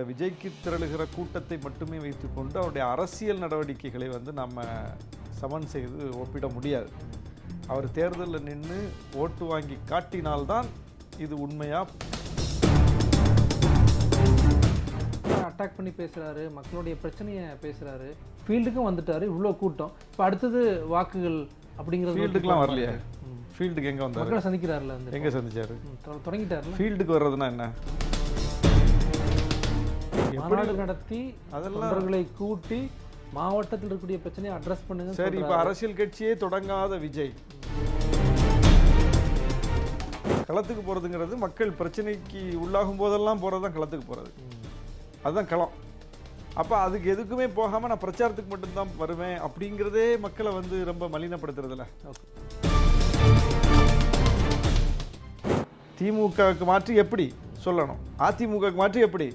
விஜய்க்கு திரளுகிற கூட்டத்தை மட்டுமே வைத்துக்கொண்டு அவருடைய அரசியல் நடவடிக்கைகளை நம்ம சமன் செய்து ஒப்பிட முடியாது. அவர் தேர்தலில் நின்று ஓட்டு வாங்கி காட்டினால்தான் இது உண்மையா. அட்டாக் பண்ணி பேசுகிறாரு, மக்களுடைய பிரச்சனையை பேசுகிறாரு, ஃபீல்டுக்கும் வந்துட்டாரு. இவ்வளோ கூட்டம், இப்போ அடுத்தது வாக்குகள் அப்படிங்கிறது. ஃபீல்டுக்கெலாம் வரலையே. ஃபீல்டுக்கு எங்கே வந்தார்? மக்களை சந்திக்கிறாருல, எங்கே சந்திச்சாரு? தொடங்கிட்டாருல. ஃபீல்டுக்கு வர்றதுன்னா என்ன? மாநாடு நடத்தி அதெல்லாம் கூட்டி மாவட்டத்தில் இருக்கக்கூடிய பிரச்சனையை அட்ரஸ் பண்ணுங்க. சரி, இப்போ அரசியல் கட்சியே தொடங்காத விஜய் களத்துக்கு போகிறதுங்கிறது மக்கள் பிரச்சனைக்கு உள்ளாகும் போதெல்லாம் போகிறது தான் களத்துக்கு போகிறது. அதுதான் களம். அப்போ அதுக்கு எதுக்குமே போகாமல் நான் பிரச்சாரத்துக்கு மட்டும்தான் வருவேன் அப்படிங்கிறதே மக்களை ரொம்ப மலினப்படுத்துறதில்ல. திமுகவுக்கு மாற்றி எப்படி சொல்லணும், அதிமுகவுக்கு மாற்றி எப்படி?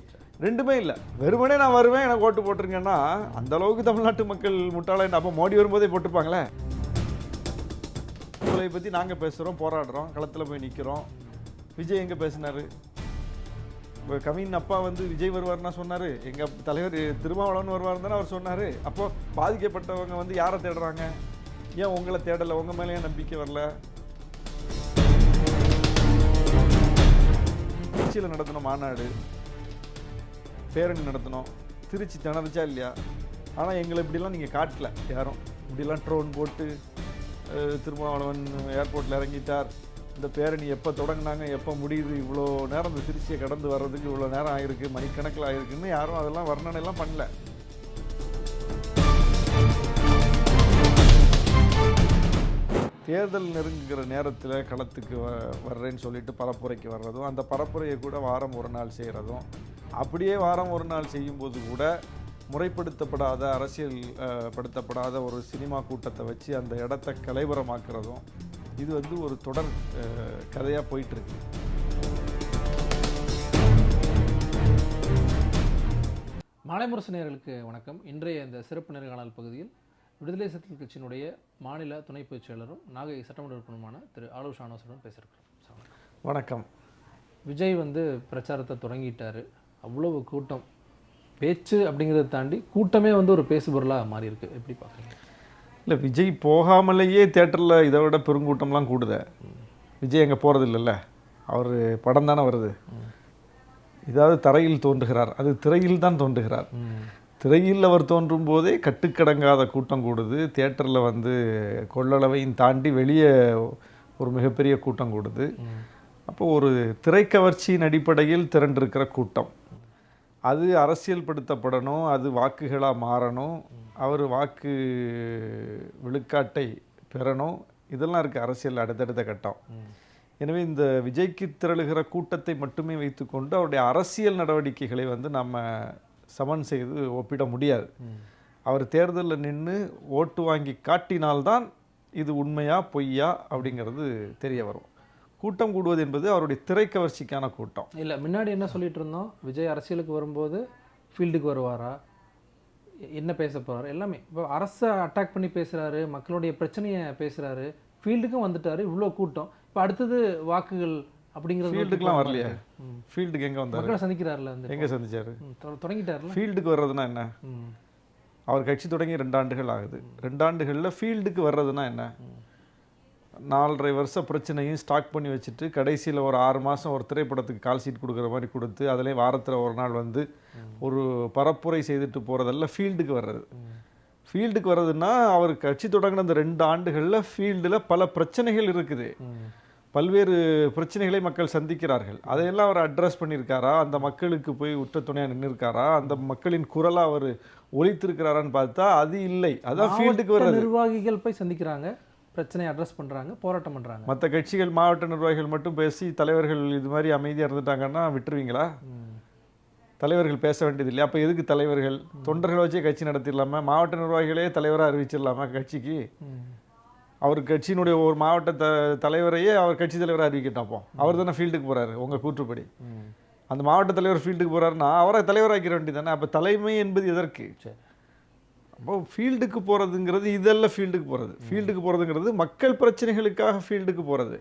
ரெண்டுமே இல்லை. வெறுமனே நான் வருவேன் எனக்கு ஓட்டு போட்டிருங்கன்னா அந்த அளவுக்கு தமிழ்நாட்டு மக்கள் முட்டாள. அப்போ மோடி வரும்போதே போட்டிருப்பாங்களே. உங்களை பற்றி நாங்கள் பேசுகிறோம், போராடுறோம், களத்தில் போய் நிற்கிறோம். விஜய் எங்கே பேசினார்? இப்போ கவின் அப்பா விஜய் வருவார்னா சொன்னார். எங்கள் தலைவர் திருமாவளவன் வருவார் தானே அவர் சொன்னார். அப்போது பாதிக்கப்பட்டவங்க யாரை தேடுறாங்க? ஏன் உங்களை தேடலை? உங்கள் மேலே ஏன் நம்பிக்கை வரல? திருச்சியில் நடத்தின மாநாடு, பேரணி நடத்தணும், திருச்சி திணறிச்சா இல்லையா? ஆனால் எங்களை இப்படிலாம் நீங்கள் காட்டல. யாரும் இப்படிலாம் ட்ரோன் போட்டு திருமாவளவன் ஏர்போர்ட்டில் இறங்கிட்டார், இந்த பேரணி எப்போ தொடங்கினாங்க, எப்போ முடியுது, இவ்வளோ நேரம் இந்த திருச்சியை கடந்து வர்றதுக்கு இவ்வளோ நேரம் ஆகிருக்கு, மணிக்கணக்கில் ஆகிருக்குன்னு யாரும் அதெல்லாம் வர்ணனைலாம் பண்ணல. தேர்தல் நெருங்குகிற நேரத்தில் களத்துக்கு வர்றேன்னு சொல்லிட்டு பரப்புரைக்கு வர்றதும், அந்த பரப்புரையை கூட வாரம் ஒரு நாள் செய்கிறதும், அப்படியே வாரம் ஒரு நாள் செய்யும்போது கூட முறைப்படுத்தப்படாத, அரசியல் படுத்தப்படாத ஒரு சினிமா கூட்டத்தை வச்சு அந்த இடத்த கலைவரமாக்குறதும், இது ஒரு தொடர் கதையாக போயிட்டுருக்கு. மாலை முரசு நேயர்களுக்கு வணக்கம். இன்றைய இந்த சிறப்பு நேர்காணல் பகுதியில் விடுதலை சிறுத்தைகள் கட்சியினுடைய மாநில துணை பொதுச் செயலரும் நாகை சட்டமன்ற உறுப்பினருமான திரு ஆலூர் ஷானவாஸுடன் பேசியிருக்கிறோம். வணக்கம். விஜய் பிரச்சாரத்தை தொடங்கிட்டார். அவ்வளவு கூட்டம், பேச்சு அப்படிங்கிறத தாண்டி கூட்டமே ஒரு பேசுபொருளாக மாறி இருக்கு. எப்படி பார்க்குறீங்க? இல்லை, விஜய் போகாமலேயே தேட்டரில் இதை விட பெருங்கூட்டம்லாம் கூடுத. விஜய் அங்கே போகிறது இல்லைல்ல, அவர் படம் தானே வருது. இதாவது தரையில் தோன்றுகிறார், அது திரையில் தான் தோன்றுகிறார். திரையில் அவர் தோன்றும் போதே கட்டுக்கடங்காத கூட்டம் கூடுது. தியேட்டரில் கொள்ளளவையும் தாண்டி வெளியே ஒரு மிகப்பெரிய கூட்டம் கூடுது. அப்போ ஒரு திரைக்கவர்ச்சியின் அடிப்படையில் திரண்டிருக்கிற கூட்டம், அது அரசியல் படுத்தப்படணும், அது வாக்குகளாக மாறணும், அவர் வாக்கு விழுக்காட்டை பெறணும், இதெல்லாம் இருக்குது அரசியல் அடுத்தடுத்த கட்டம். எனவே இந்த விஜய்க்கு திரளுகிற கூட்டத்தை மட்டுமே வைத்துக்கொண்டு அவருடைய அரசியல் நடவடிக்கைகளை நம்ம சமன் செய்து ஒப்பிட முடியாது. அவர் தேர்தலில் நின்று ஓட்டு வாங்கி காட்டினால்தான் இது உண்மையா பொய்யா அப்படிங்கிறது தெரிய வரும். கூட்டம் கூடுவது என்பது அவருடைய திரைக்கவர்ச்சிக்கான கூட்டம் இல்லை. முன்னாடி என்ன சொல்லிட்டு இருந்தோம், விஜய் அரசியலுக்கு வரும்போது ஃபீல்டுக்கு வருவாரா, என்ன பேச போகிறாரு, எல்லாமே. இப்போ அரசை அட்டாக் பண்ணி பேசுகிறாரு, மக்களுடைய பிரச்சனையை பேசுகிறாரு, ஃபீல்டுக்கும் வந்துட்டார். இவ்வளோ கூட்டம், இப்போ அடுத்தது வாக்குகள் அப்படிங்கிறது. ஃபீல்டுக்கெலாம் வரலையே. ஃபீல்டுக்கு எங்கே வந்தார்? மக்களை சந்திக்கிறாருல, எங்கே சந்திச்சார்? தொடங்கிட்டாருல. ஃபீல்டுக்கு வர்றதுன்னா என்ன? அவர் கட்சி தொடங்கி 2 ஆண்டுகள் ஆகுது. 2 ஆண்டுகளில் ஃபீல்டுக்கு வர்றதுன்னா என்ன? 4.5 வருஷ பிரச்சனையும் ஸ்டாக் பண்ணி வச்சுட்டு கடைசியில் ஒரு 6 மாதம் ஒரு திரைப்படத்துக்கு கால் ஷீட் கொடுக்குற மாதிரி கொடுத்து அதிலே வாரத்தில் ஒரு நாள் ஒரு பரப்புரை செய்துட்டு போகிறதல்ல ஃபீல்டுக்கு வர்றது. ஃபீல்டுக்கு வர்றதுன்னா அவர் கட்சி தொடங்கின அந்த 2 ஆண்டுகளில் ஃபீல்டில் பல பிரச்சனைகள் இருக்குது. பல்வேறு பிரச்சனைகளை மக்கள் சந்திக்கிறார்கள். அதையெல்லாம் அவர் அட்ரஸ் பண்ணியிருக்காரா? அந்த மக்களுக்கு போய் உற்ற துணையாக நின்றுருக்காரா? அந்த மக்களின் குரலாக அவர் ஒலித்திருக்கிறாரான்னு பார்த்தா அது இல்லை. அதான் ஃபீல்டுக்கு வர்றது. நிர்வாகிகள் போய் சந்திக்கிறாங்க, பிரச்சனையை அட்ரஸ் பண்ணுறாங்க, போராட்டம் பண்ணுறாங்க. மற்ற கட்சிகள் மாவட்ட நிர்வாகிகள் மட்டும் பேசி தலைவர்கள் இது மாதிரி அமைதியாக இருந்துட்டாங்கன்னா விட்டுருவீங்களா? தலைவர்கள் பேச வேண்டியது இல்லையா? அப்போ எதுக்கு தலைவர்கள்? தொண்டர்களை வச்சே கட்சி நடத்திடலாமா? மாவட்ட நிர்வாகிகளே தலைவராக அறிவிச்சிடலாமா கட்சிக்கு? அவர் கட்சியினுடைய ஒரு மாவட்ட தலைவரையே அவர் கட்சி தலைவராக அறிவிக்கிட்டாப்போ அவர் தானே ஃபீல்டுக்கு போகிறாரு. உங்கள் கூற்றுப்படி அந்த மாவட்ட தலைவர் ஃபீல்டுக்கு போகிறாருன்னா அவரை தலைவராக்கிற வேண்டியது தானே. அப்போ தலைமை என்பது எதற்கு? அப்போ ஃபீல்டுக்கு போகிறதுங்கிறது இதெல்லாம் ஃபீல்டுக்கு போகிறது. ஃபீல்டுக்கு போகிறதுங்கிறது மக்கள் பிரச்சனைகளுக்காக ஃபீல்டுக்கு போகிறது,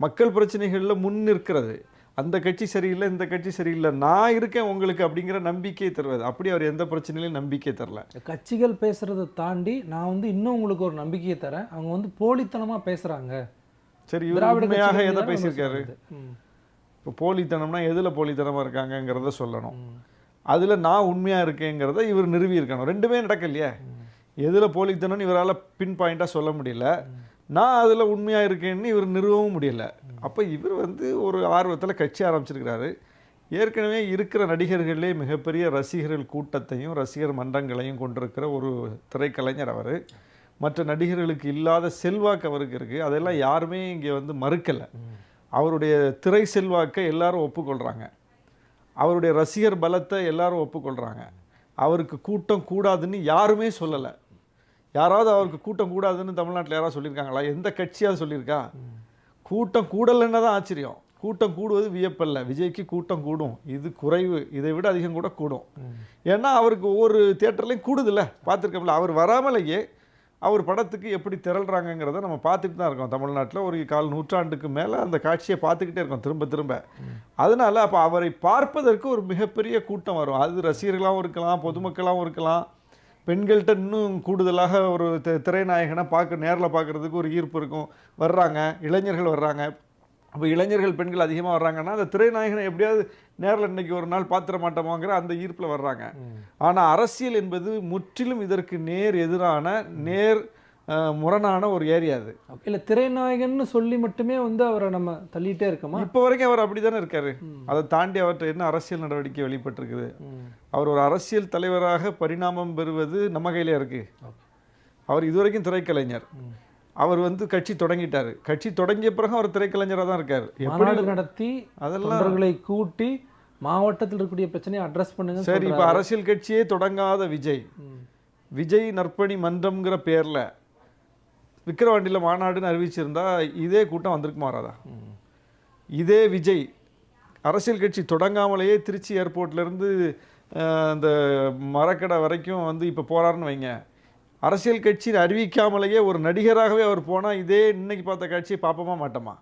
மக்கள் பிரச்சனைகளில் முன் நிற்கிறது. அந்த கட்சி சரியில்லை இந்த கட்சி சரியில்லை, நான் இருக்கேன் உங்களுக்கு அப்படிங்கிற நம்பிக்கையை தருவது. அப்படி அவர் எந்த பிரச்சனையிலையும் நம்பிக்கை தரல. கட்சிகள் பேசுகிறத தாண்டி நான் வந்து இன்னும் உங்களுக்கு ஒரு நம்பிக்கையை தரேன், அவங்க வந்து போலித்தனமாக பேசுகிறாங்க. சரி, இவர் உண்மையாக எதை பேசியிருக்காரு? இப்போ போலித்தனம்னா எதில் போலித்தனமாக இருக்காங்கங்கிறத சொல்லணும். அதில் நான் உண்மையாக இருக்கேங்கிறத இவர் நிறுவி இருக்கணும். ரெண்டுமே நடக்கலையே. எதில் போலித்தனம்னு இவரால் பின் பாயிண்ட்டாக சொல்ல முடியல, நான் அதில் உண்மையாக இருக்கேன்னு இவர் நிறுவவும் முடியல. அப்போ இவர் வந்து ஒரு ஆர்வத்தில் கட்சி ஆரம்பிச்சிருக்கிறாரு. ஏற்கனவே இருக்கிற நடிகர்களே மிகப்பெரிய ரசிகர்கள் கூட்டத்தையும் ரசிகர் மன்றங்களையும் கொண்டிருக்கிற ஒரு திரைக்கலைஞர் அவர். மற்ற நடிகர்களுக்கு இல்லாத செல்வாக்கு அவருக்கு இருக்குது. அதெல்லாம் யாருமே இங்கே வந்து மறுக்கலை. அவருடைய திரை செல்வாக்கை எல்லாரும் ஒப்புக்கொள்கிறாங்க. அவருடைய ரசிகர் பலத்தை எல்லாரும் ஒப்புக்கொள்கிறாங்க. அவருக்கு கூட்டம் கூடாதுன்னு யாருமே சொல்லலை. யாராவது அவருக்கு கூட்டம் கூடாதுன்னு தமிழ்நாட்டில் யாராவது சொல்லியிருக்காங்களா? எந்த கட்சியாவது சொல்லியிருக்கா? கூட்டம் கூடலைன்னா தான் ஆச்சரியம். கூட்டம் கூடுவது வியப்பல்ல. விஜய்க்கு கூட்டம் கூடும், இது குறைவு, இதை விட அதிகம் கூட கூடும். ஏன்னா அவருக்கு ஒவ்வொரு தியேட்டர்லையும் கூடுதில்ல, பார்த்துருக்கோம்ல. அவர் வராமலேயே அவர் படத்துக்கு எப்படி திரள்றாங்கங்கிறத நம்ம பார்த்துட்டு தான் இருக்கோம். தமிழ்நாட்டில் ஒரு 1/4 நூற்றாண்டுக்கு மேலே அந்த காட்சியை பார்த்துக்கிட்டே இருக்கோம் திரும்ப திரும்ப. அதனால் அப்போ அவரை பார்ப்பதற்கு ஒரு மிகப்பெரிய கூட்டம் வரும். அது ரசிகர்களாகவும் இருக்கலாம், பொதுமக்களாகவும் இருக்கலாம். பெண்கள்கிட்ட இன்னும் கூடுதலாக ஒரு திரைநாயகனை நேரில் பார்க்குறதுக்கு ஒரு ஈர்ப்பு இருக்கும். வர்றாங்க, இளைஞர்கள் வர்றாங்க. அப்போ இளைஞர்கள் பெண்கள் அதிகமாக வர்றாங்கன்னா அந்த திரைநாயகனை எப்படியாவது நேரில் இன்றைக்கி ஒரு நாள் பார்த்துட மாட்டோமாங்கிற அந்த ஈர்ப்பில் வர்றாங்க. ஆனால் அரசியல் என்பது முற்றிலும் இதற்கு எதிரான முரணான ஒரு ஏரியா அது. இல்லை, திரைநாயகன்னு சொல்லி மட்டுமே வந்து அவரை நம்ம தள்ளிகிட்டே இருக்கோமா? இப்போ வரைக்கும் அவர் அப்படி தானே இருக்காரு. அதை தாண்டி அவர்கிட்ட என்ன அரசியல் நடவடிக்கை வெளிப்பட்டிருக்குது? அவர் ஒரு அரசியல் தலைவராக பரிணாமம் பெறுவது நம்ம கையிலே இருக்கு. அவர் இதுவரைக்கும் திரைக்கலைஞர். அவர் வந்து கட்சி தொடங்கிட்டாரு. கட்சி தொடங்கிய பிறகு அவர் திரைக்கலைஞராக தான் இருக்கார். மாநாடு நடத்தி அதெல்லாம் கூட்டி மாவட்டத்தில் இருக்கக்கூடிய பிரச்சனையை அட்ரஸ் பண்ணுங்க. சரி, இப்போ அரசியல் கட்சியே தொடங்காத விஜய் நற்பணி மன்றம்ங்கிற பேரில் விக்கிரவாண்டியில் மாநாடுன்னு அறிவிச்சிருந்தா இதே கூட்டம் வந்திருக்குமா வராதா? இதே விஜய் அரசியல் கட்சி தொடங்காமலேயே திருச்சி ஏர்போர்ட்லேருந்து அந்த மரக்கடை வரைக்கும் வந்து இப்போ போகிறாருன்னு வைங்க. அரசியல் கட்சியை அறிவிக்காமலேயே ஒரு நடிகராகவே அவர் போனால் இதே இன்னைக்கு பார்த்த காட்சியை பார்ப்போமா மாட்டோமா?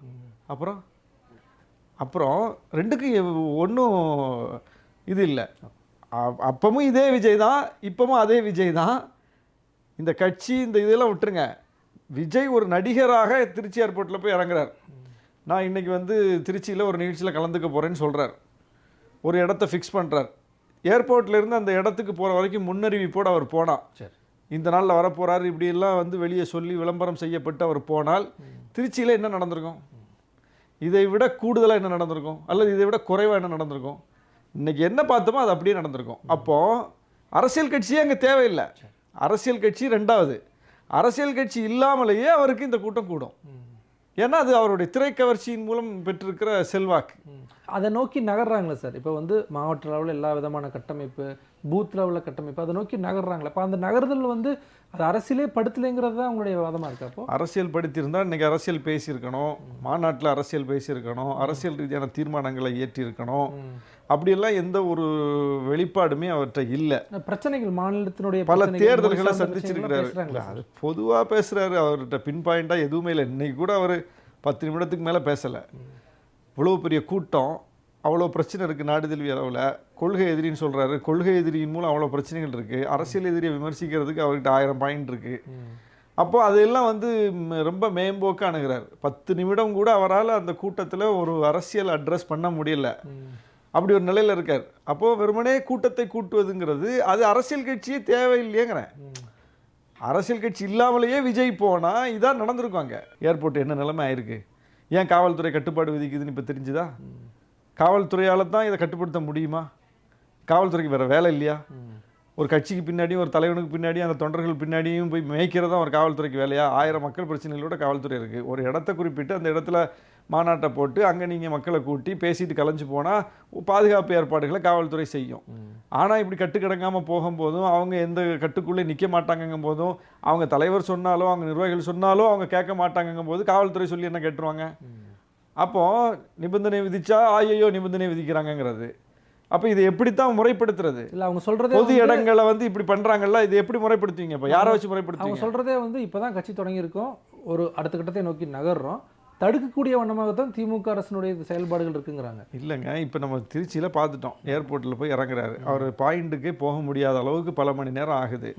அப்புறம் ரெண்டுக்கும் ஒன்றும் இது இல்லை. அப்பவும் இதே விஜய் தான், இப்பவும் அதே விஜய் தான். இந்த கட்சி இந்த இதெல்லாம் விட்டுருங்க. விஜய் ஒரு நடிகராக திருச்சி ஏர்போர்ட்டில் போய் இறங்குறார். நான் இன்றைக்கி வந்து திருச்சியில் ஒரு நிகழ்ச்சியில் கலந்துக்க போகிறேன்னு சொல்கிறார். ஒரு இடத்த ஃபிக்ஸ் பண்ணுறார். ஏர்போர்ட்லேருந்து அந்த இடத்துக்கு போகிற வரைக்கும் முன்னறிவிப்போடு அவர் போனால், இந்த நாளில் வரப்போகிறாரு இப்படியெல்லாம் வந்து வெளியே சொல்லி விளம்பரம் செய்யப்பட்டு அவர் போனால் திருச்சியில் என்ன நடந்திருக்கும்? இதை விட கூடுதலாக என்ன நடந்திருக்கும்? அல்லது இதை விட குறைவாக என்ன நடந்திருக்கும்? இன்றைக்கி என்ன பார்த்தோமோ அது அப்படியே நடந்திருக்கும். அப்போது அரசியல் கட்சியே அங்கே தேவையில்லை. அரசியல் கட்சி ரெண்டாவது. அரசியல் கட்சி இல்லாமலேயே அவருக்கு இந்த கூட்டம் கூடும். ஏன்னா அது அவருடைய திரைக்கவர்ச்சியின் மூலம் பெற்றிருக்கிற செல்வாக்கு. அதை நோக்கி நகர்றாங்களே சார். இப்போ வந்து மாவட்ட லெவலில் எல்லா விதமான கட்டமைப்பு, பூத் லெவலில் கட்டமைப்பு, அதை நோக்கி நகர்றாங்களே. இப்போ அந்த நகர்தல் வந்து அது அரசியலே படுத்தலைங்கிறது தான் உங்களுடைய வாதமாக இருக்கா? அப்போ அரசியல் படுத்தியிருந்தால் இன்றைக்கி அரசியல் பேசியிருக்கணும், மாநாட்டில் அரசியல் பேசியிருக்கணும், அரசியல் ரீதியான தீர்மானங்களை ஏற்றியிருக்கணும். அப்படியெல்லாம் எந்த ஒரு வெளிப்பாடுமே அவர்கிட்ட இல்லை. பிரச்சனைகள் மாநிலத்தினுடைய பல தேர்தல்களை சந்திச்சிருக்கிறாரு. அது பொதுவாக பேசுகிறாரு. அவர்கிட்ட பின் பாயிண்டாக எதுவுமே இல்லை. இன்றைக்கி கூட அவர் 10 நிமிடத்துக்கு மேலே பேசலை. இவ்வளோ பெரிய கூட்டம், அவ்வளோ பிரச்சனை இருக்குது நாடுதல்வி அளவில். கொள்கை எதிரின்னு சொல்கிறாரு. கொள்கை எதிரியின் மூலம் அவ்வளோ பிரச்சனைகள் இருக்குது. அரசியல் எதிரியை விமர்சிக்கிறதுக்கு அவர்கிட்ட 1000 பாயிண்ட் இருக்குது. அப்போது அதெல்லாம் வந்து ரொம்ப மேம்போக்கு அணுகிறார். 10 நிமிடம் கூட அவரால் அந்த கூட்டத்தில் ஒரு அரசியல் அட்ரஸ் பண்ண முடியல. அப்படி ஒரு நிலையில் இருக்கார். அப்போது வெறுமனே கூட்டத்தை கூட்டுவதுங்கிறது அது அரசியல் கட்சியே தேவையில்லையேங்கிறேன். அரசியல் கட்சி இல்லாமலேயே விஜய் போனால் இதான் நடந்திருக்கும். அங்கே ஏர்போர்ட் என்ன நிலைமை ஆயிருக்கு? ஏன் காவல்துறை கட்டுப்பாடு விதிக்குதுன்னு இப்போ தெரிஞ்சுதா? காவல்துறையால் தான் இதை கட்டுப்படுத்த முடியுமா? காவல்துறைக்கு வேறு வேலை இல்லையா? ஒரு கட்சிக்கு பின்னாடியும் ஒரு தலைவனுக்கு பின்னாடியும் அந்த தொண்டர்கள் பின்னாடியும் போய் மேய்க்கிறது தான் ஒரு காவல்துறைக்கு வேலையா? 1000 மக்கள் பிரச்சனைகளோட காவல்துறை இருக்குது. ஒரு இடத்த குறிப்பிட்டு அந்த இடத்துல மாநாட்டை போட்டு அங்கே நீங்கள் மக்களை கூட்டி பேசிட்டு கலைஞ்சு போனால் பாதுகாப்பு ஏற்பாடுகளை காவல்துறை செய்யும். ஆனால் இப்படி கட்டுக்கடங்காமல் போகும்போதும் அவங்க எந்த கட்டுக்குள்ளே நிற்க மாட்டாங்கங்கும் போதும், அவங்க தலைவர் சொன்னாலும் அவங்க நிர்வாகிகள் சொன்னாலும் அவங்க கேட்க மாட்டாங்கங்கும் போது காவல்துறை சொல்லி என்ன கேட்டுருவாங்க? அப்போது நிபந்தனை விதிச்சா ஐயோ நிபந்தனை விதிக்கிறாங்கங்கிறது. அப்போ இதை எப்படித்தான் முறைப்படுத்துறது? இல்லை, அவங்க சொல்கிறதே பொது இடங்களை வந்து இப்படி பண்ணுறாங்கல்ல, இது எப்படி முறைப்படுத்துவீங்க? இப்போ யாரை வச்சு முறைப்படுத்துவீங்க? அவங்க சொல்கிறதே வந்து இப்போ தான் கட்சி தொடங்கியிருக்கோம், ஒரு அடுத்த கட்டத்தை நோக்கி நகர்றோம், தடுக்கக்கூடிய வண்ணமாக தான் திமுக அரசினுடைய செயல்பாடுகள் இருக்குங்கிறாங்க. இல்லைங்க, இப்போ நம்ம திருச்சியில் பார்த்துட்டோம். ஏர்போர்ட்டில் போய் இறங்குறாரு. அவர் பாயிண்ட்டுக்கே போக முடியாத அளவுக்கு பல மணி நேரம் ஆகுது.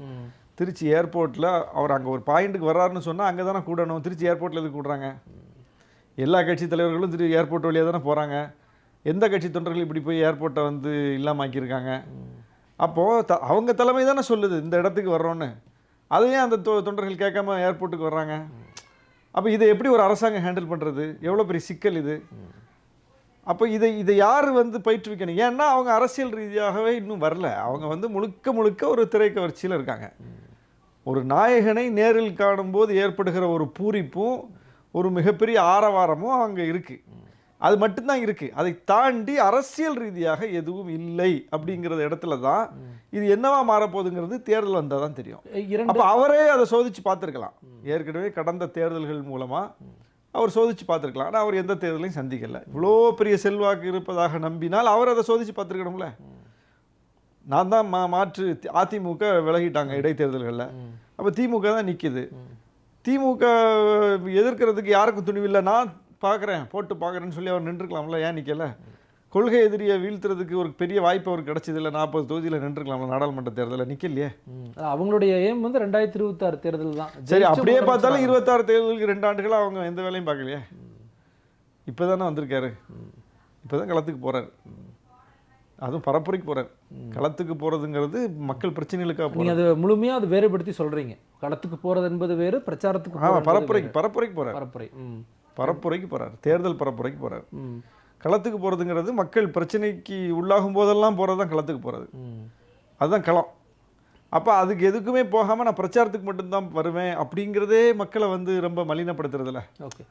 திருச்சி ஏர்போர்ட்டில் அவர் அங்கே ஒரு பாயிண்ட்டுக்கு வர்றாருன்னு சொன்னால் அங்கே தானே கூடணும். திருச்சி ஏர்போர்ட்டில் எதுக்கு கூடுறாங்க? எல்லா கட்சி தலைவர்களும் ஏர்போர்ட் வழியாக தானே போகிறாங்க. எந்த கட்சி தொண்டர்கள் இப்படி போய் ஏர்போர்ட்டை வந்து இல்லாமல் ஆக்கியிருக்காங்க? அப்போது அவங்க தலைமை தானே சொல்லுது இந்த இடத்துக்கு வர்றோன்னு. அதையும் அந்த தொண்டர்கள் கேட்காம ஏர்போர்ட்டுக்கு வர்றாங்க. அப்போ இதை எப்படி ஒரு அரசாங்கம் ஹேண்டில் பண்ணுறது? எவ்வளோ பெரிய சிக்கல் இது. அப்போ இதை யார் வந்து பயிற்றுவிக்கணும்? ஏன்னா அவங்க அரசியல் ரீதியாகவே இன்னும் வரல. அவங்க வந்து முழுக்க முழுக்க ஒரு திரைக்கவர்ச்சியில் இருக்காங்க. ஒரு நாயகனை நேரில் காணும்போது ஏற்படுகிற ஒரு பூரிப்பும் ஒரு மிகப்பெரிய ஆரவாரமும் அங்கே இருக்குது. அது மட்டும்தான் இருக்குது. அதை தாண்டி அரசியல் ரீதியாக எதுவும் இல்லை அப்படிங்கிற இடத்துல தான் இது என்னவா மாறப்போகுதுங்கிறது தேர்தல் வந்தால் தான் தெரியும். அப்போ அவரே அதை சோதித்து பார்த்துருக்கலாம். ஏற்கனவே கடந்த தேர்தல்கள் மூலமாக அவர் சோதித்து பார்த்துருக்கலாம். ஆனால் அவர் எந்த தேர்தலையும் சந்திக்கலை. இவ்வளோ பெரிய செல்வாக்கு இருப்பதாக நம்பினால் அவர் அதை சோதித்து பார்த்துருக்கணும்ல. நான் தான் மாற்று அதிமுக விலகிட்டாங்க இடைத்தேர்தல்களில். அப்போ திமுக தான் நிற்கிது. திமுக எதிர்க்கிறதுக்கு யாருக்கும் துணிவில்லை. நான் பார்க்குறேன், போட்டு பார்க்குறேன்னு சொல்லி அவர் நின்றுக்கலாம்ல. ஏன் நிற்கலை? கொள்கை எதிரியை வீழ்த்துறதுக்கு ஒரு பெரிய வாய்ப்பு அவருக்கு கிடைச்சதில்லை. 40 தொகுதியில் நின்றுக்கலாம்ல நாடாளுமன்ற தேர்தலில். நிற்கலையே. அவங்களுடைய எய்ம் வந்து 2026 தேர்தல் தான். சரி, அப்படியே பார்த்தாலும் 26 தேர்தலுக்கு 2 ஆண்டுகளாக அவங்க எந்த வேலையும் பார்க்கலையே. இப்போ தானே வந்திருக்காரு. இப்போ தான் களத்துக்கு போகிறார். அதுவும் பரப்புரைக்கு போகிறார். களத்துக்கு போகிறதுங்கிறது மக்கள் பிரச்சனைகளுக்காக போகிறார். அது முழுமையாக அது வேறுபடுத்தி சொல்கிறீங்க. களத்துக்கு போகிறது என்பது வேறு, பிரச்சாரத்துக்கு பரப்புரைக்கு போகிறார். பரப்புரைக்கு போகிறார். தேர்தல் பரப்புரைக்கு போகிறார். களத்துக்கு போகிறதுங்கிறது மக்கள் பிரச்சனைக்கு உள்ளாகும் போதெல்லாம் போகிறது தான் களத்துக்கு போகிறது. அதுதான் களம். அப்போ அதுக்கு எதுக்குமே போகாமல் நான் பிரச்சாரத்துக்கு மட்டும்தான் வருவேன் அப்படிங்கிறதே மக்களை வந்து ரொம்ப மலினப்படுத்துறதில்ல. ஓகே,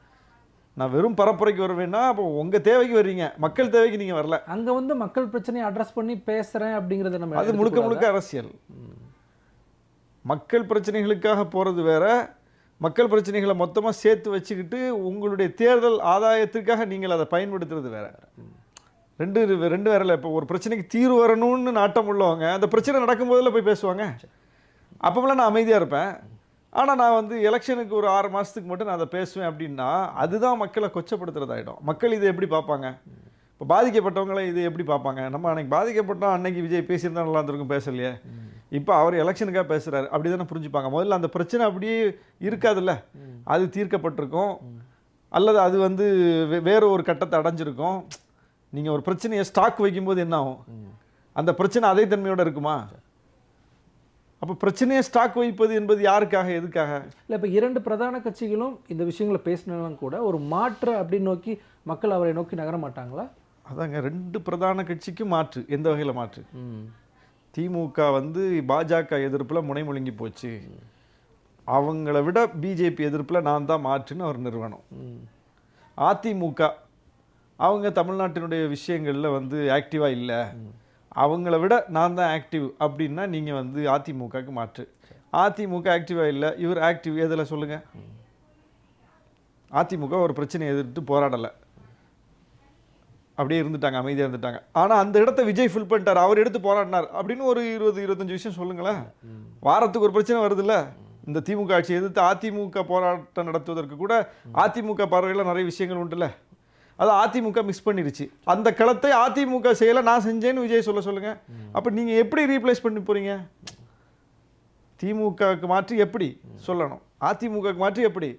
நான் வெறும் பரப்புரைக்கு வருவேன்னா அப்போ உங்கள் தேவைக்கு வர்றீங்க, மக்கள் தேவைக்கு நீங்கள் வரல. அங்கே வந்து மக்கள் பிரச்சனையை அட்ரஸ் பண்ணி பேசுகிறேன் அப்படிங்கிறத நம்ம அது முழுக்க முழுக்க அரசியல். மக்கள் பிரச்சனைகளுக்காக போகிறது வேற, மக்கள் பிரச்சனைகளை மொத்தமாக சேர்த்து வச்சுக்கிட்டு உங்களுடைய தேர்தல் ஆதாயத்துக்காக நீங்கள் அதை பயன்படுத்துறது வேற. ரெண்டு வேறல. இப்போ ஒரு பிரச்சனைக்கு தீர்வு வரணும்னு நாட்டம் உள்ளவங்க அந்த பிரச்சனை நடக்கும்போதில் போய் பேசுவாங்க. அப்போலாம் நான் அமைதியாக இருப்பேன். ஆனால் நான் வந்து எலெக்ஷனுக்கு ஒரு 6 மாதத்துக்கு மட்டும் நான் அதை பேசுவேன் அப்படின்னா அதுதான் மக்களை கொச்சப்படுத்துறதாயிடும். மக்கள் இதை எப்படி பார்ப்பாங்க? இப்போ பாதிக்கப்பட்டவங்களை இதை எப்படி பார்ப்பாங்க? நம்ம அன்னைக்கு பாதிக்கப்பட்டோம், அன்னைக்கு விஜய் பேசியிருந்தா நல்லா இருந்திருக்கும், பேசலையே. இப்போ அவர் எலெக்ஷனுக்காக பேசுகிறாரு, அப்படி தானே புரிஞ்சுப்பாங்க. முதல்ல அந்த பிரச்சனை அப்படியே இருக்காதுல்ல, அது தீர்க்கப்பட்டிருக்கும் அல்லது அது வந்து வேறு ஒரு கட்டத்தை அடைஞ்சிருக்கும். நீங்கள் ஒரு பிரச்சனையை ஸ்டாக் வைக்கும்போது என்ன ஆகும்? அந்த பிரச்சனை அதே தன்மையோடு இருக்குமா? அப்போ பிரச்சனையை ஸ்டாக் வைப்பது என்பது யாருக்காக, எதுக்காக? இல்லை, இப்போ 2 பிரதான கட்சிகளும் இந்த விஷயங்களை பேசினாலும் கூட ஒரு மாற்று அப்படின்னு நோக்கி மக்கள் அவரை நோக்கி நகர மாட்டாங்களா? அதாங்க, 2 பிரதான கட்சிக்கும் மாற்று. எந்த வகையில் மாற்று? திமுக வந்து பாஜக எதிர்ப்பில் முனைமுழுங்கி போச்சு, அவங்கள விட பிஜேபி எதிர்ப்பில் நான் தான் மாற்றுன்னு அவர் நிறுவனம். அதிமுக அவங்க தமிழ்நாட்டினுடைய விஷயங்களில் வந்து ஆக்டிவாக இல்லை, அவங்கள விட நான் தான் ஆக்டிவ் அப்படின்னா நீங்கள் வந்து அதிமுகவுக்கு மாற்று. அதிமுக ஆக்டிவாக இல்லை, இவர் ஆக்டிவ். எதில் சொல்லுங்கள்? அதிமுக ஒரு பிரச்சனையை எதிர்த்து போராடலை, அப்படியே இருந்துட்டாங்க, அமைதியாக இருந்துட்டாங்க. ஆனால் அந்த இடத்த விஜய் ஃபில் பண்ணிட்டார், அவர் எடுத்து போராடினார் அப்படின்னு ஒரு 20-25 விஷயம் சொல்லுங்களேன். வாரத்துக்கு ஒரு பிரச்சனை வருதுல்ல. இந்த திமுக ஆட்சி எதிர்த்து அதிமுக போராட்டம் நடத்துவதற்கு கூட அதிமுக பார்வையில் நிறைய விஷயங்கள் உண்டுல்ல. அதை அதிமுக மிஸ் பண்ணிருச்சு. அந்த களத்தை அதிமுக செய்யலை, நான் செஞ்சேன்னு விஜய் சொல்லுங்க. அப்போ நீங்கள் எப்படி ரீப்ளேஸ் பண்ணி போகிறீங்க? திமுகவுக்கு மாற்றி எப்படி சொல்லணும், அதிமுகவுக்கு மாற்றி எப்படி?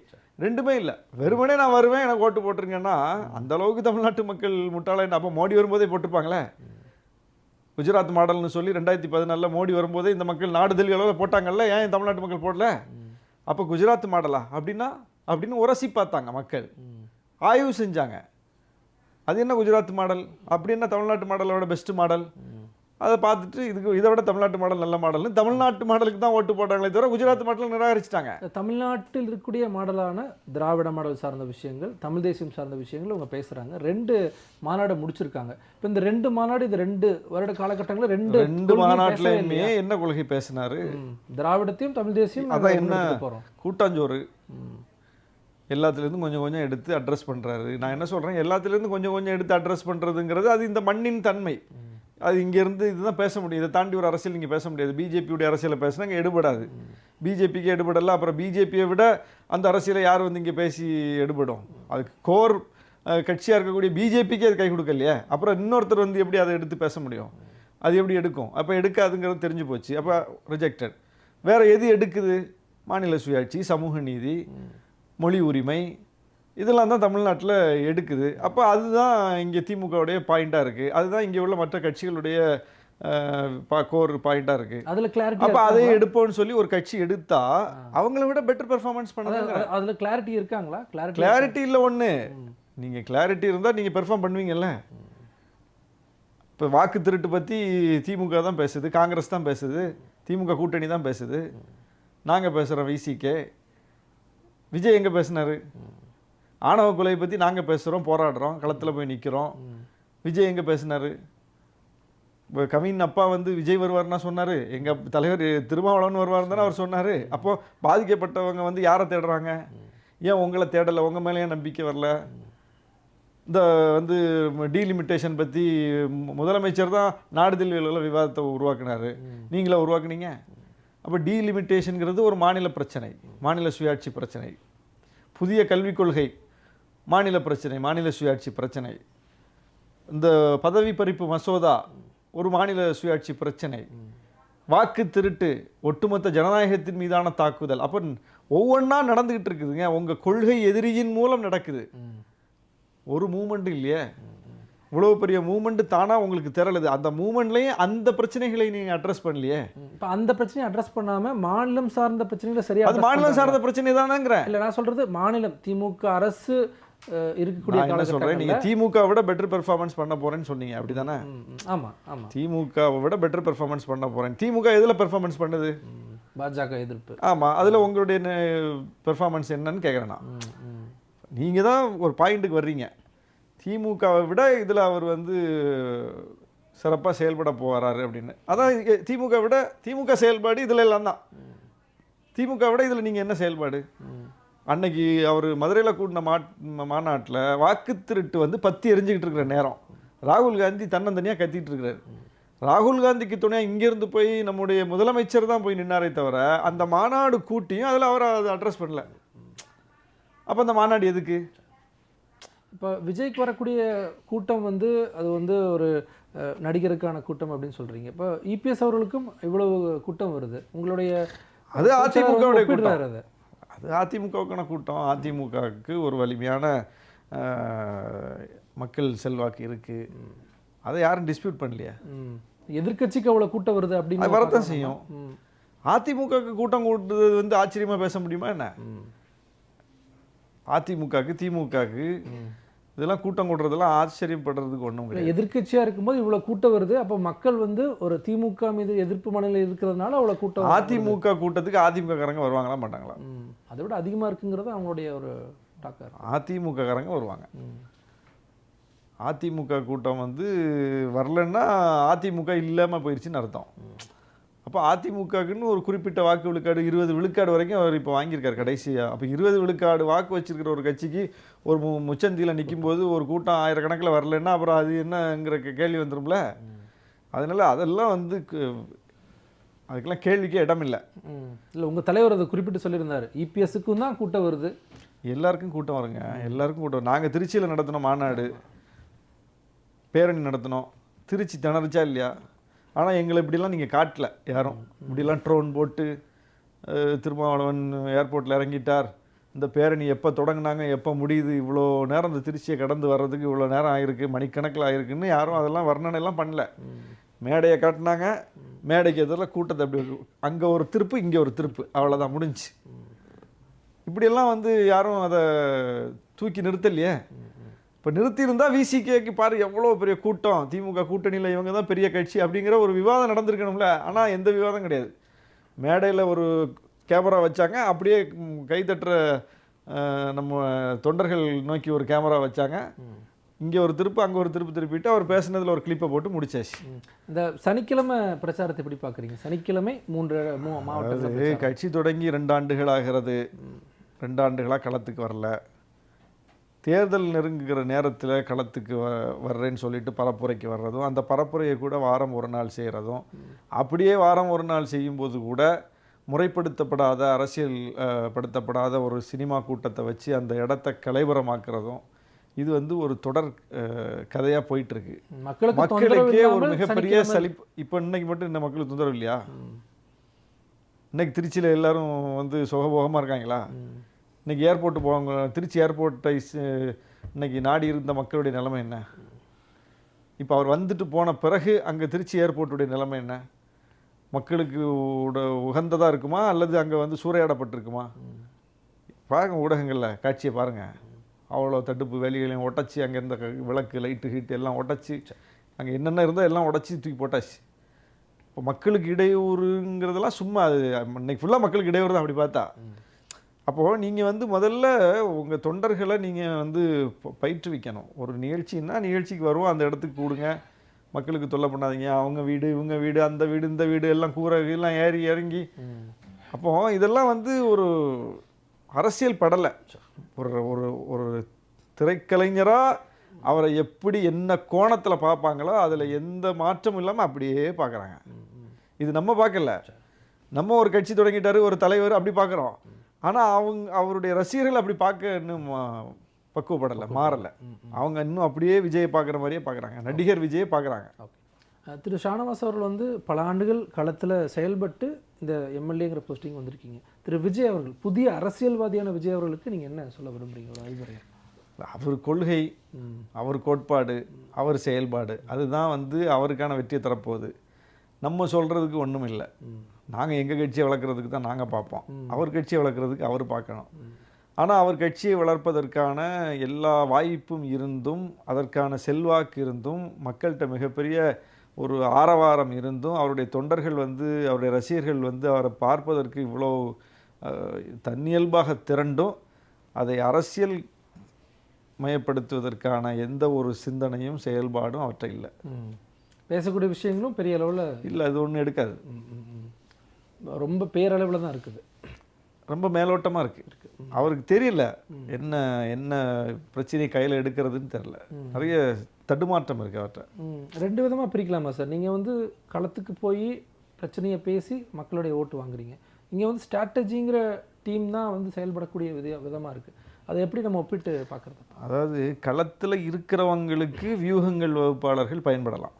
ரெண்டுமே இல்லை. வெறுமனே நான் வருவேன் எனக்கு ஓட்டு போட்டிருங்கன்னா அந்த அளவுக்கு தமிழ்நாட்டு மக்கள் முட்டாள. அப்போ மோடி வரும்போதே போட்டிருப்பாங்களே. குஜராத் மாடல்னு சொல்லி 2014 மோடி வரும்போதே இந்த மக்கள் நாடு தெளிவு அளவில் போட்டாங்கல்ல, ஏன் தமிழ்நாட்டு மக்கள் போடல? அப்போ குஜராத் மாடலா அப்படின்னு உரசி பார்த்தாங்க மக்கள், ஆய்வு செஞ்சாங்க. அது என்ன குஜராத் மாடல், அப்படி என்ன தமிழ்நாட்டு மாடலோட பெஸ்ட் மாடல்? அதை பார்த்துட்டு இதை விட தமிழ்நாட்டு மாடல் நல்ல மாடல்னு தமிழ்நாட்டு மாடலுக்கு தான் ஓட்டு போட்டாங்களே தவிர குஜராத் மாடல் நிராகரிச்சிட்டாங்க. தமிழ்நாட்டில் இருக்கக்கூடிய மாடலான திராவிட மாடல் சார்ந்த விஷயங்கள், தமிழ் தேசியம் சார்ந்த விஷயங்கள் அவங்க பேசுகிறாங்க. 2 மாநாடு முடிச்சிருக்காங்க. இப்போ இந்த 2 மாநாடு, இந்த 2 வருட காலகட்டங்களில் ரெண்டு மாநாட்டிலையுமே என்ன கொள்கை பேசினாரு? திராவிடத்தையும் தமிழ் தேசியம். அதான் என்ன போகிறோம், கூட்டாஞ்சோறு எல்லாத்துலேருந்து கொஞ்சம் கொஞ்சம் எடுத்து அட்ரஸ் பண்ணுறாரு. நான் என்ன சொல்கிறேன், எல்லாத்துலேருந்து கொஞ்சம் கொஞ்சம் எடுத்து அட்ரஸ் பண்ணுறதுங்கிறது அது இந்த மண்ணின் தன்மை. அது இங்கேருந்து இதுதான் பேச முடியும். இதை தாண்டி ஒரு அரசியல் நீங்கள் பேச முடியாது. பிஜேபியுடைய அரசியலை பேசினா இங்கே எடுபடாது. பிஜேபிக்கு எடுபடல. அப்புறம் பிஜேபியை விட அந்த அரசியலை யார் வந்து இங்கே பேசி எடுபடும்? அதுக்கு கோர் கட்சியாக இருக்கக்கூடிய பிஜேபிக்கே அது கை கொடுக்கலையே, அப்புறம் இன்னொருத்தர் வந்து எப்படி அதை எடுத்து பேச முடியும்? அது எப்படி எடுக்கும்? அப்போ எடுக்காதுங்கிறது தெரிஞ்சு போச்சு. அப்போ ரிஜெக்டட். வேறு எது எடுக்குது? மாநில சுயாட்சி, சமூக நீதி, மொழி உரிமை, இதெல்லாம் தான் தமிழ்நாட்டில் எடுக்குது. அப்போ அதுதான் இங்கே திமுகவுடைய பாயிண்ட்டாக இருக்குது. அதுதான் இங்கே உள்ள மற்ற கட்சிகளுடைய கோர் பாயிண்ட்டாக இருக்குது. அதில் கிளாரிட்டி. அப்போ அதை எடுப்போம்னு சொல்லி ஒரு கட்சி எடுத்தா அவங்கள விட பெட்டர் பெர்ஃபார்மன்ஸ் பண்ணுறாங்க. அதில் கிளாரிட்டி இருக்காங்களா? கிளாரிட்டி இல்லை. ஒன்று, நீங்கள் கிளாரிட்டி இருந்தால் நீங்கள் பெர்ஃபார்ம் பண்ணுவீங்கல்ல. இப்போ வாக்கு திருட்டு பற்றி திமுக தான் பேசுது, காங்கிரஸ் தான் பேசுது, திமுக கூட்டணி தான் பேசுது. நாங்கள் பேசுகிறோம். விசிகே விஜய் எங்கே பேசினார்? ஆணவ கொலை பற்றி நாங்கள் பேசுகிறோம், போராடுறோம், களத்தில் போய் நிற்கிறோம். விஜய் எங்கே பேசினார்? இப்போ கவின் அப்பா வந்து விஜய் வருவார்னா சொன்னார். எங்கள் தலைவர் திருமாவளவன் வருவார்னு தானே அவர் சொன்னார். அப்போது பாதிக்கப்பட்டவங்க வந்து யாரை தேடுறாங்க? ஏன் உங்களை தேடலை? உங்கள் மேலே ஏன் நம்பிக்கை வரல? இந்த வந்து டீலிமிட்டேஷன் பற்றி முதலமைச்சர் தான் நாடுதல்வியலில் விவாதத்தை உருவாக்குனார். நீங்களே உருவாக்குனீங்க. அப்போ டீலிமிட்டேஷனுங்கிறது ஒரு மாநில பிரச்சனை, மாநில சுயாட்சி பிரச்சனை. புதிய கல்விக் கொள்கை மாநில பிரச்சனை, மாநில சுயாட்சி பிரச்சனை. இந்த பதவி பறிப்பு மசோதா ஒரு மாநில சுயாட்சி பிரச்சனை. வாக்கு திருட்டு ஒட்டுமொத்த ஜனநாயகத்தின் மீதான தாக்குதல். அப்போ ஒவ்வொன்றா நடந்துக்கிட்டு இருக்குதுங்க. உங்கள் கொள்கை எதிரியின் மூலம் நடக்குது. ஒரு மூமெண்ட் இல்லையே, இவ்வளோ பெரிய மூமெண்ட் தானாக உங்களுக்கு திரளுது. அந்த மூமெண்ட்லேயும் அந்த பிரச்சனைகளை நீங்கள் அட்ரஸ் பண்ணலையே. இப்போ அந்த பிரச்சனையை அட்ரஸ் பண்ணாமல் மாநிலம் சார்ந்த பிரச்சனைகளை சரியாக, அது மாநிலம் சார்ந்த பிரச்சனை தானேங்கிறேன். இல்லை, நான் சொல்கிறது மாநிலம் திமுக அரசு இருக்கக்கூடிய என்ன சொல்கிறேன், நீங்கள் திமுக விட பெட்டர் பெர்ஃபார்மன்ஸ் பண்ண போகிறேன்னு சொன்னீங்க, அப்படி தானே? ஆமாம் ஆமாம். திமுகவை விட பெட்டர் பெர்ஃபார்மன்ஸ் பண்ண போகிறேன். திமுக எதில் பெர்ஃபார்மன்ஸ் பண்ணுது? பாஜக எதிர்ப்பு. ஆமாம், அதில் உங்களுடைய பெர்ஃபார்மன்ஸ் என்னன்னு கேட்குறேன் நான். நீங்கள் தான் ஒரு பாயிண்ட்டுக்கு வர்றீங்க. திமுகவை விட இதில் அவர் வந்து சிறப்பாக செயல்பட போகிறாரு அப்படின்னு. அதான் திமுக விட திமுக செயல்பாடு இதில் எல்லாம் தான். திமுக விட இதில் நீங்கள் என்ன செயல்பாடு? அன்னைக்கு அவர் மதுரையில் கூட்டின மாநாட்டில் வாக்கு திருட்டு வந்து பத்தி எரிஞ்சுக்கிட்டு இருக்கிற நேரம் ராகுல் காந்தி தன்னந்தனியாக கத்திட்டு இருக்கிறாரு. ராகுல் காந்திக்கு துணையாக இங்கேருந்து போய் நம்முடைய முதலமைச்சர் தான் போய் நின்னாரே தவிர அந்த மாநாடு கூட்டியும் அதில் அவர் அதை அட்ரஸ் பண்ணல. அப்போ அந்த மாநாடு எதுக்கு? இப்போ விஜய்க்கு வரக்கூடிய கூட்டம் வந்து அது வந்து ஒரு நடிகருக்கான கூட்டம் அப்படின்னு சொல்கிறீங்க. இப்போ இபிஎஸ் அவர்களுக்கும் இவ்வளவு கூட்டம் வருது. உங்களுடைய அது அதிமுகவுடைய கூட்டம், அது அதிமுகவுக்கான கூட்டம். அதிமுகவுக்கு ஒரு வலிமையான மக்கள் செல்வாக்கு இருக்குது. அதை யாரும் டிஸ்பியூட் பண்ணலையா? எதிர்கட்சிக்கு அவ்வளோ கூட்டம் வருது அப்படின்னு வரத்தான் செய்யும். அதிமுகவுக்கு கூட்டம் கூட்டுறது வந்து ஆச்சரியமாக பேச முடியுமா என்ன? அதிமுகவுக்கு திமுகவுக்கு இதெல்லாம் கூட்டம் கூட்டுறதெல்லாம் ஆச்சரியப்படுறதுக்கு ஒன்றும் கிடையாது. எதிர்கட்சியாக இருக்கும்போது இவ்வளோ கூட்டம் வருது. அப்போ மக்கள் வந்து ஒரு திமுக மீது எதிர்ப்பு மனநிலை இருக்கிறதுனால அவ்வளோ கூட்டம். அதிமுக கூட்டத்துக்கு அதிமுக காரங்க வருவாங்களா மாட்டாங்களா? அதை விட அதிகமாக இருக்குங்கிறது அவங்களுடைய ஒரு டாக்கர். அதிமுக காரங்க வருவாங்க. அதிமுக கூட்டம் வந்து வரலன்னா அதிமுக இல்லாமல் போயிடுச்சுன்னு அர்த்தம். அப்போ அதிமுகக்குன்னு ஒரு குறிப்பிட்ட வாக்கு விழுக்காடு 20 விழுக்காடு வரைக்கும் அவர் இப்போ வாங்கியிருக்காரு கடைசியாக. அப்போ 20 விழுக்காடு வாக்கு வச்சிருக்கிற ஒரு கட்சிக்கு ஒரு முச்சந்தியில் நிற்கும் போது ஒரு கூட்டம் ஆயிரக்கணக்கில் வரலன்னா அப்புறம் அது என்னங்கிற கேள்வி வந்துடும்ல. அதனால் அதெல்லாம் வந்து அதுக்கெல்லாம் கேள்விக்கே இடம் இல்லை. இல்லை, உங்கள் தலைவர் அதை குறிப்பிட்டு சொல்லியிருந்தார். இபிஎஸ்ஸுக்கும் தான் கூட்டம் வருது. எல்லாருக்கும் கூட்டம் வருங்க, எல்லாருக்கும் கூட்டம். நாங்கள் திருச்சியில் நடத்தினோம் மாநாடு, பேரணி நடத்தினோம். திருச்சி திணறிச்சா இல்லையா? ஆனால் எங்களை இப்படிலாம் நீங்கள் காட்டல யாரும். இப்படிலாம் ட்ரோன் போட்டு திருமாவளவன் ஏர்போர்ட்டில் இறங்கிட்டார், இந்த பேரணி எப்போ தொடங்கினாங்க எப்போ முடியுது, இவ்வளோ நேரம் இந்த திருச்சியை கடந்து வர்றதுக்கு இவ்வளோ நேரம் ஆகிருக்கு, மணிக்கணக்கில் ஆகிருக்குன்னு யாரும் அதெல்லாம் வர்ணனைலாம் பண்ணல. மேடையை காட்டினாங்க, மேடைக்கு எதிரில் கூட்டத்தை அப்படி அங்கே ஒரு திருப்பு இங்கே ஒரு திருப்பு, அவ்வளோதான் முடிஞ்சு. இப்படியெல்லாம் வந்து யாரும் அதை தூக்கி நிறுத்தலையே. இப்போ நிறுத்தியிருந்தால் விசிகேக்கு பாரு எவ்வளோ பெரிய கூட்டம், திமுக கூட்டணியில் இவங்க தான் பெரிய கட்சி அப்படிங்கிற ஒரு விவாதம் நடந்திருக்கணும்ல. ஆனால் எந்த விவாதம் கிடையாது. மேடையில் ஒரு கேமரா வச்சாங்க, அப்படியே கைத்தட்டுற நம்ம தொண்டர்கள் நோக்கி ஒரு கேமரா வச்சாங்க, இங்கே ஒரு திருப்பு அங்கே ஒரு திருப்பு திருப்பிட்டு அவர் பேசுனதில் ஒரு கிளிப்பை போட்டு முடிச்சாச்சு. இந்த சனிக்கிழமை பிரச்சாரத்தை எப்படி பார்க்குறீங்க? சனிக்கிழமை 3 மாவட்டங்கள் கட்சி தொடங்கி 2 ஆண்டுகள் ஆகிறது. 2 ஆண்டுகளாக களத்துக்கு வரல. தேர்தல் நெருங்குகிற நேரத்தில் களத்துக்கு வர்றேன்னு சொல்லிட்டு பரப்புரைக்கு வர்றதும், அந்த பரப்புரையை கூட வாரம் ஒரு நாள் செய்கிறதும், அப்படியே வாரம் ஒரு நாள் செய்யும்போது கூட முறைப்படுத்தப்படாத அரசியல் படுத்தப்படாத ஒரு சினிமா கூட்டத்தை வச்சு அந்த இடத்த கலைவரமாக்குறதும், இது வந்து ஒரு தொடர் கதையாக போயிட்டுருக்கு. மக்களுக்கே ஒரு மிகப்பெரிய சலிப்பு. இப்போ இன்னைக்கு மட்டும் இந்த மக்களுக்கு தொந்தரவு இல்லையா? இன்னைக்கு திருச்சியில் எல்லாரும் வந்து சுகபோகமாக இருக்காங்களா? இன்னைக்கு ஏர்போர்ட்டு போவாங்க. திருச்சி ஏர்போர்ட்டை இன்னைக்கு நாடி இருந்த மக்களுடைய நிலைமை என்ன? இப்போ அவர் வந்துட்டு போன பிறகு அங்கே திருச்சி ஏர்போர்ட்டுடைய நிலைமை என்ன? மக்களுக்கு உகந்ததாக இருக்குமா அல்லது அங்கே வந்து சூறையாடப்பட்டிருக்குமா? பாருங்கள், ஊடகங்களில் காட்சியை பாருங்கள். அவ்வளோ தடுப்பு வேலிகளையும் உடச்சி, அங்கே இருந்த விளக்கு லைட்டு ஹீட்டு எல்லாம் உடச்சி, அங்கே என்னென்ன இருந்தோ எல்லாம் உடச்சி தூக்கி போட்டாச்சு. இப்போ மக்களுக்கு இடையூறுங்கிறதெல்லாம் சும்மா, அது இன்னைக்கு ஃபுல்லாக மக்களுக்கு இடையூறு தான் அப்படி பார்த்தா. அப்போது நீங்கள் வந்து முதல்ல உங்கள் தொண்டர்களை நீங்கள் வந்து பயிற்றுவிக்கணும். ஒரு நிகழ்ச்சின்னா நிகழ்ச்சிக்கு வருவோம், அந்த இடத்துக்கு கூடுங்க, மக்களுக்கு தொல்லை பண்ணாதீங்க, அவங்க வீடு இவங்க வீடு அந்த வீடு இந்த வீடு எல்லாம் கூரை எல்லாம் ஏறி இறங்கி. அப்போது இதெல்லாம் வந்து ஒரு அரசியல் படலை. ஒரு ஒரு ஒரு திரைக்கலைஞராக அவரை எப்படி என்ன கோணத்தில் பார்ப்பாங்களோ அதில் எந்த மாற்றமும் இல்லாமல் அப்படியே பார்க்குறாங்க. இது நம்ம பார்க்கல, நம்ம ஒரு கட்சி தொடங்கிட்டாரு, ஒரு தலைவர் அப்படி பார்க்குறோம். ஆனால் அவருடைய ரசிகர்கள் அப்படி பார்க்க இன்னும் பக்குவப்படலை, மாறலை. அவங்க இன்னும் அப்படியே விஜயை பார்க்குற மாதிரியே பார்க்குறாங்க, நடிகர் விஜயை பார்க்குறாங்க. திரு ஷானவாஸ் அவர்கள் வந்து பல ஆண்டுகள் களத்தில் செயல்பட்டு இந்த எம்எல்ஏங்கிற போஸ்டிங் வந்திருக்கீங்க. திரு விஜய் அவர்கள், புதிய அரசியல்வாதியான விஜய் அவர்களுக்கு நீங்கள் என்ன சொல்ல விரும்புகிறீங்க? ஒரு அறிவுரை. அவர் கொள்கை, அவர் கோட்பாடு, அவர் செயல்பாடு, அதுதான் வந்து அவருக்கான வெற்றியை தரப்போகுது. நம்ம சொல்கிறதுக்கு ஒன்றும் இல்லை. நாங்கள் எங்கள் கட்சியை வளர்க்குறதுக்கு தான் நாங்கள் பார்ப்போம், அவர் கட்சியை வளர்க்குறதுக்கு அவர் பார்க்கணும். ஆனால் அவர் கட்சியை வளர்ப்பதற்கான எல்லா வாய்ப்பும் இருந்தும், அதற்கான செல்வாக்கு இருந்தும், மக்கள்கிட்ட மிகப்பெரிய ஒரு ஆரவாரம் இருந்தும், அவருடைய தொண்டர்கள் வந்து, அவருடைய ரசிகர்கள் வந்து அவரை பார்ப்பதற்கு இவ்வளோ தன்னியல்பாக திரண்டும் அதை அரசியல் மயப்படுத்துவதற்கான எந்த ஒரு சிந்தனையும் செயல்பாடும் அவற்றை இல்லை. பேசக்கூடிய விஷயங்களும் பெரிய அளவில் இல்லை, அது ஒன்றும் எடுக்காது. ரொம்ப பேரளவில் தான் இருக்குது, ரொம்ப மேலோட்டமாக இருக்குது. அவருக்கு தெரியல என்ன என்ன பிரச்சனையை கையில் எடுக்கிறதுன்னு தெரில. நிறைய தடுமாற்றம் இருக்குது அவர்கிட்ட. ரெண்டு விதமாக பிரிக்கலாமா சார்? நீங்கள் வந்து களத்துக்கு போய் பிரச்சனையை பேசி மக்களுடைய ஓட்டு வாங்குறீங்க. இங்கே வந்து ஸ்ட்ராட்டஜிங்கிற டீம் தான் வந்து செயல்படக்கூடிய விதமாக இருக்குது. அதை எப்படி நம்ம ஒப்பிட்டு பார்க்குறது? அதாவது களத்தில் இருக்கிறவங்களுக்கு வியூகங்கள் வகுப்பாளர்கள் பயன்படலாம்.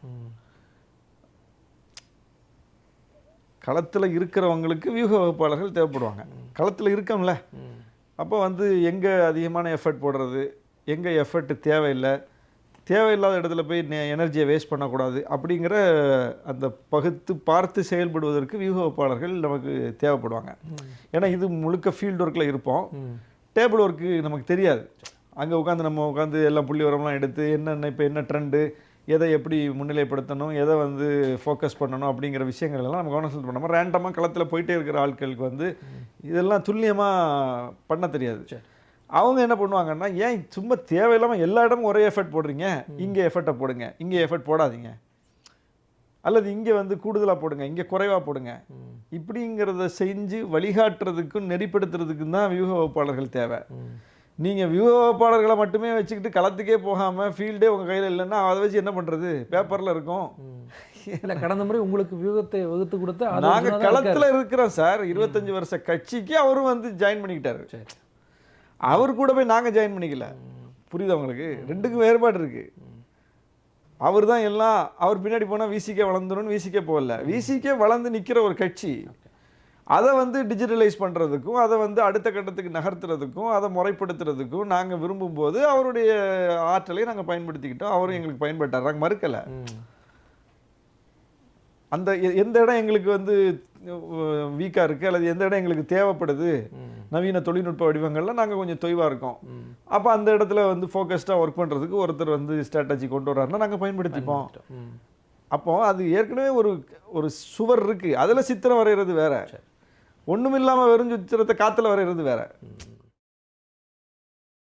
களத்தில் இருக்கிறவங்களுக்கு வியூக வகுப்பாளர்கள் தேவைப்படுவாங்க. களத்தில் இருக்கோம்ல, அப்போ வந்து எங்கே அதிகமான எஃபர்ட் போடுறது, எங்கே எஃபர்ட் தேவையில்லை, தேவையில்லாத இடத்துல போய் எனர்ஜியை வேஸ்ட் பண்ணக்கூடாது அப்படிங்கிற அந்த பகுத்து பார்த்து செயல்படுவதற்கு வியூக வகுப்பாளர்கள் நமக்கு தேவைப்படுவாங்க. ஏன்னா இது முழுக்க ஃபீல்டு ஒர்க்கில் இருப்போம், டேபிள் ஒர்க்கு நமக்கு தெரியாது. அங்கே உட்காந்து நம்ம உட்காந்து எல்லாம் புள்ளி வரம்லாம் எடுத்து என்னென்ன இப்போ என்ன ட்ரெண்டு, எதை எப்படி முன்னிலைப்படுத்தணும், எதை வந்து ஃபோக்கஸ் பண்ணணும் அப்படிங்கிற விஷயங்கள் எல்லாம் நம்ம கவனம் செலுத்த பண்ணாமல் ரேண்டமாக களத்தில் போயிட்டே இருக்கிற ஆட்களுக்கு வந்து இதெல்லாம் துல்லியமாக பண்ண தெரியாது. அவங்க என்ன பண்ணுவாங்கன்னா, ஏன் சும்மா தேவையில்லாமல் எல்லா இடமும் ஒரே எஃபர்ட் போடுறீங்க, இங்கே எஃபர்ட்டை போடுங்க, இங்கே எஃபர்ட் போடாதீங்க, அல்லது இங்கே வந்து கூடுதலாக போடுங்க, இங்கே குறைவாக போடுங்க, இப்படிங்கிறத செஞ்சு வழிகாட்டுறதுக்கும் நெறிப்படுத்துறதுக்கும் தான் வியூக வகுப்பாளர்கள் தேவை. நீங்கள் வியூக வகுப்பாளர்களை மட்டுமே வச்சுக்கிட்டு களத்துக்கே போகாமல் ஃபீல்டே உங்கள் கையில் இல்லைன்னா அதை வச்சு என்ன பண்ணுறது? பேப்பரில் இருக்கும். இல்லை, கடந்த முறை உங்களுக்கு வியூகத்தை வகுத்து கொடுத்து நாங்கள் களத்தில் இருக்கிறோம் சார். 25 வருஷ கட்சிக்கு அவரும் வந்து ஜாயின் பண்ணிக்கிட்டாரு. அவர் கூட போய் நாங்கள் ஜாயின் பண்ணிக்கல. புரியுது உங்களுக்கு? ரெண்டுக்கும் வேறுபாடு இருக்குது. அவர் தான் எல்லாம், அவர் பின்னாடி போனால் விசிகே வளர்ந்துடும், விசிகே போகல. விசிகே வளர்ந்து நிற்கிற ஒரு கட்சி, அதை வந்து டிஜிட்டலைஸ் பண்ணுறதுக்கும், அதை வந்து அடுத்த கட்டத்துக்கு நகர்த்துறதுக்கும், அதை முறைப்படுத்துறதுக்கும் நாங்கள் விரும்பும்போது அவருடைய ஆற்றலை நாங்கள் பயன்படுத்திக்கிட்டோம். அவரும் எங்களுக்கு பயன்பட்டார், நாங்கள் மறுக்கலை. அந்த எந்த இடம் எங்களுக்கு வந்து வீக்காக இருக்குது அல்லது எந்த இடம் எங்களுக்கு தேவைப்படுது, நவீன தொழில்நுட்ப வடிவங்கள்லாம் நாங்கள் கொஞ்சம் தொய்வாக இருக்கோம், அப்போ அந்த இடத்துல வந்து ஃபோக்கஸ்டாக ஒர்க் பண்ணுறதுக்கு ஒருத்தர் வந்து ஸ்ட்ராட்டஜி கொண்டு வர்றாருன்னா நாங்கள் பயன்படுத்திப்போம். அப்போ அது ஏற்கனவே ஒரு சுவர் இருக்குது, அதில் சித்திரம் வரைகிறது வேற, ஒன்றும் இல்லாமல் வெறும் சித்திரத்தை காற்றுல வரைகிறது வேற.